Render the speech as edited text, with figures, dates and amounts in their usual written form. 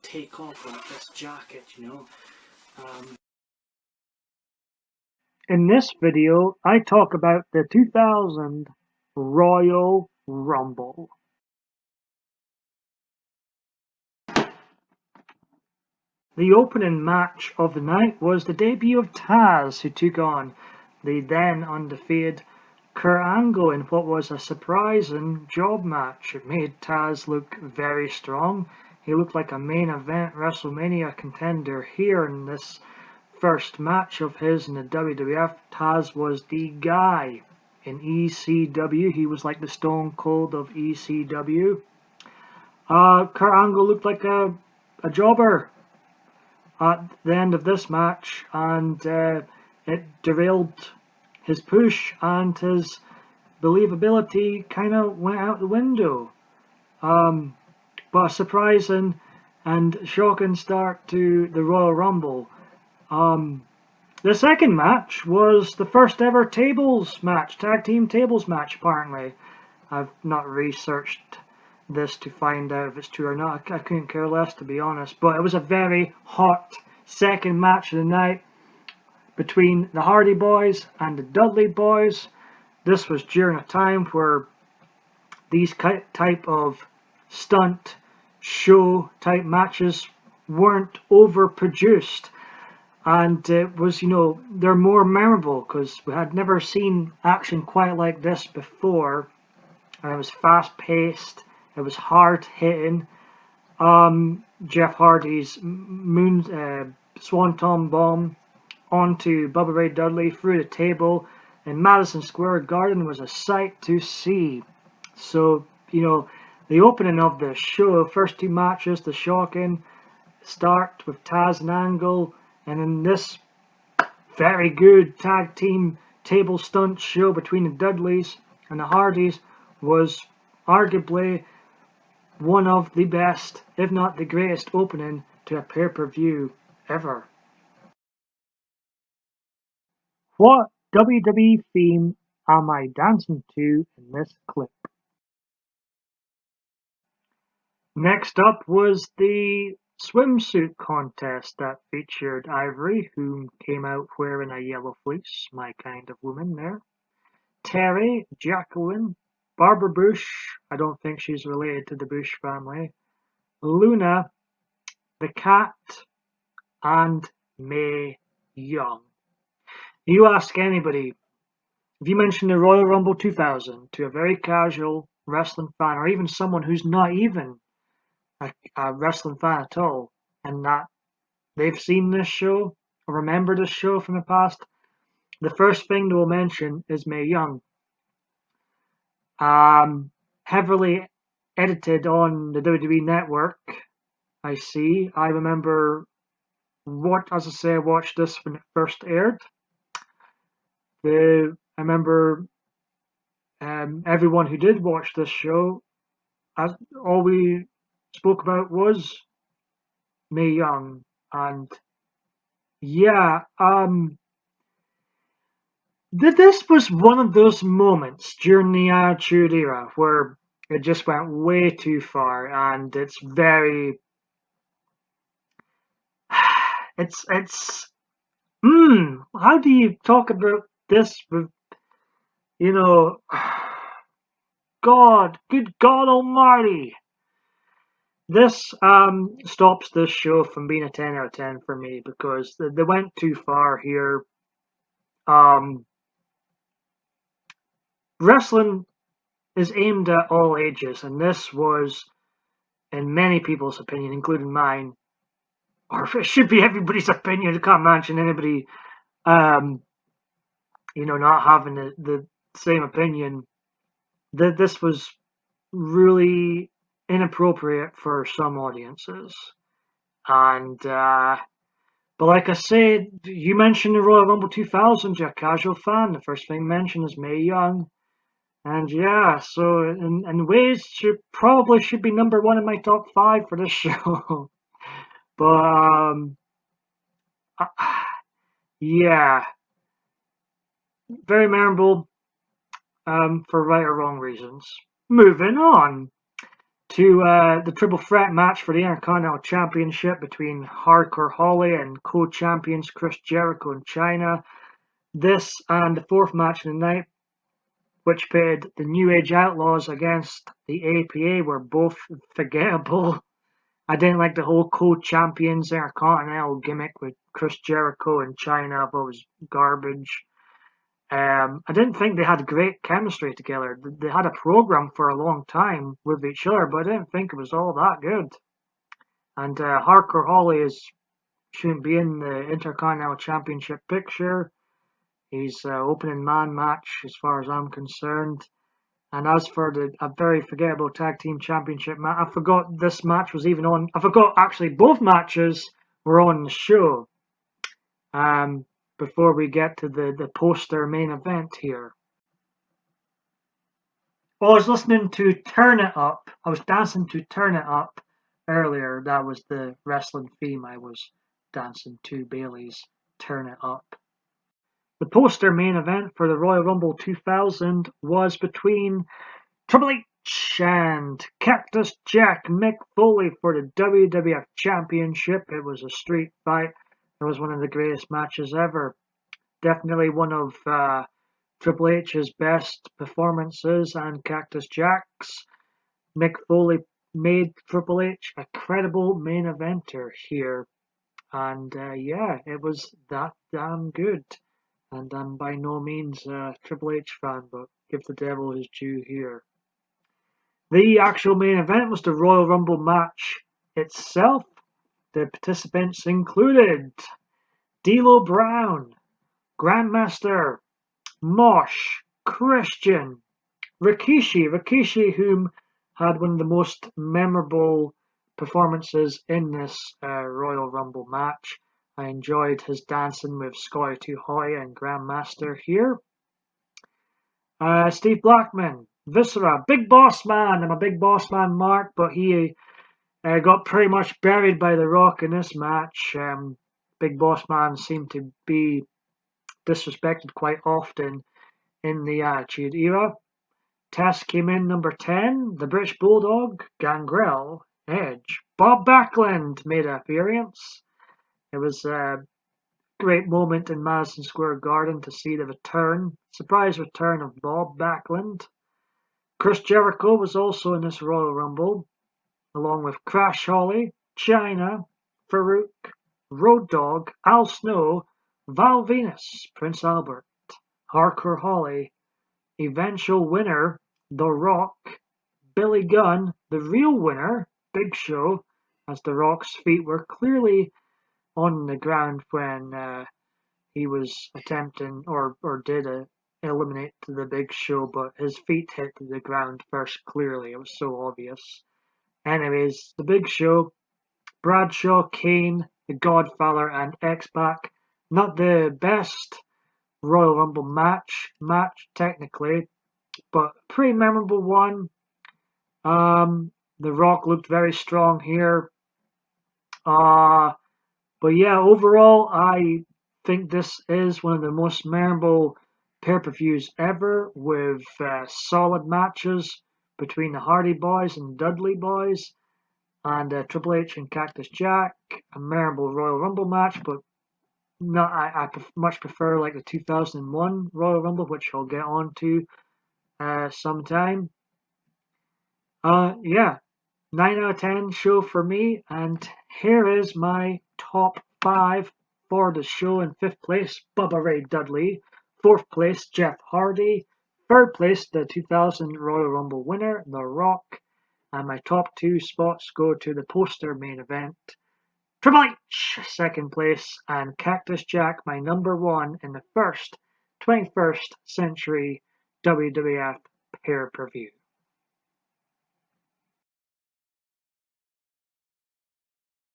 take off this jacket, you know. In this video, I talk about the 2000 Royal Rumble. The opening match of the night was the debut of Taz, who took on the then undefeated Kurt Angle in what was a surprising job match. It made Taz look very strong. He looked like a main event WrestleMania contender here in this first match of his in the WWF. Taz was the guy in ECW. He was like the Stone Cold of ECW. Kurt Angle looked like a jobber at the end of this match, and it derailed his push, and his believability kind of went out the window. But a surprising and shocking start to the Royal Rumble. The second match was the first ever tables match, tag team tables match, apparently. I've not researched this to find out if it's true or not. I couldn't care less, to be honest. But it was a very hot second match of the night between the Hardy Boys and the Dudley Boys. This was during a time where these type of stunt show type matches weren't overproduced, and it was, you know, they're more memorable because we had never seen action quite like this before, and it was fast paced, it was hard hitting. Jeff Hardy's Swanton Bomb onto Bubba Ray Dudley through the table in Madison Square Garden was a sight to see. So, you know, the opening of the show, first two matches, the shocking start with Taz and Angle, and then this very good tag team table stunt show between the Dudleys and the Hardys was arguably one of the best, if not the greatest, opening to a pay-per-view ever. What WWE theme am I dancing to in this clip? Next up was the swimsuit contest that featured Ivory, who came out wearing a yellow fleece, my kind of woman there. Terry, Jacqueline, Barbara Bush, I don't think she's related to the Bush family, Luna, the Cat, and Mae Young. You ask anybody, if you mention the Royal Rumble 2000 to a very casual wrestling fan, or even someone who's not even a wrestling fan at all, and that they've seen this show or remember this show from the past, the first thing they will mention is Mae Young. Heavily edited on the WWE Network, I see. I remember I watched this when it first aired. I remember everyone who did watch this show, all we spoke about was Mae Young, and yeah, this was one of those moments during the Attitude Era where it just went way too far, and it's very, how do you talk about this with, you know, good God Almighty. This stops this show from being a 10 out of 10 for me, because they went too far here. Wrestling is aimed at all ages, and this was, in many people's opinion, including mine, or it should be everybody's opinion. I can't mention anybody, not having the same opinion. That this was really inappropriate for some audiences, and but like I said, you mentioned the Royal Rumble 2000, you're a casual fan. The first thing mentioned is Mae Young. And yeah, so in ways, she probably should be number one in my top 5 for this show. But yeah, very memorable for right or wrong reasons. Moving on to the triple threat match for the Intercontinental Championship between Hardcore Holly and co-champions Chris Jericho and China. This and the fourth match of the night, which pitted the New Age Outlaws against the APA, were both forgettable. I didn't like the whole co-champions Intercontinental gimmick with Chris Jericho and China. I thought it was garbage. I didn't think they had great chemistry together. They had a program for a long time with each other, but I didn't think it was all that good. And Hardcore Holly shouldn't be in the Intercontinental Championship picture. He's opening man match as far as I'm concerned. And as for a very forgettable tag team championship match, I forgot this match was even on. I forgot actually both matches were on the show. Before we get to the poster main event here. Well, I was listening to Turn It Up. I was dancing to Turn It Up earlier. That was the wrestling theme I was dancing to, Bailey's Turn It Up. The poster main event for the Royal Rumble 2000 was between Triple H and Cactus Jack Mick Foley for the WWF Championship. It was a street fight. It was one of the greatest matches ever. Definitely one of Triple H's best performances, and Cactus Jack's. Mick Foley made Triple H a credible main eventer here. And yeah, it was that damn good. And I'm by no means a Triple H fan, but give the devil his due here. The actual main event was the Royal Rumble match itself. The participants included D'Lo Brown, Grandmaster, Mosh, Christian, Rikishi, whom had one of the most memorable performances in this Royal Rumble match. I enjoyed his dancing with Scotty 2 Hotty and Grandmaster here. Steve Blackman, Viscera, Big Boss Man. I'm a Big Boss Man mark, but he got pretty much buried by The Rock in this match. Big Boss Man seemed to be disrespected quite often in the Attitude Era. Test came in number 10. The British Bulldog, Gangrel, Edge. Bob Backlund made an appearance. It was a great moment in Madison Square Garden to see the surprise return of Bob Backlund. Chris Jericho was also in this Royal Rumble, along with Crash Holly, China, Farouk, Road Dogg, Al Snow, Val Venus, Prince Albert, Hardcore Holly, eventual winner, The Rock, Billy Gunn, the real winner, Big Show, as The Rock's feet were clearly on the ground when he was attempting or did eliminate the Big Show, but his feet hit the ground first clearly. It was so obvious. Anyways, the Big Show, Bradshaw, Kane, the Godfather, and X-Pac. Not the best Royal Rumble match technically, but a pretty memorable one. The Rock looked very strong here. But yeah, overall, I think this is one of the most memorable pay-per-views ever, with solid matches between the Hardy Boys and Dudley Boys, and Triple H and Cactus Jack. A memorable Royal Rumble match, but I much prefer like the 2001 Royal Rumble, which I'll get on to sometime. Yeah, 9 out of 10 show for me, and here is my top 5 for the show. In 5th place, Bubba Ray Dudley. 4th place, Jeff Hardy. 3rd place, the 2000 Royal Rumble winner, The Rock. And my top 2 spots go to the poster main event, Triple H, 2nd place, and Cactus Jack, my number 1 in the first 21st century WWF pay-per-view.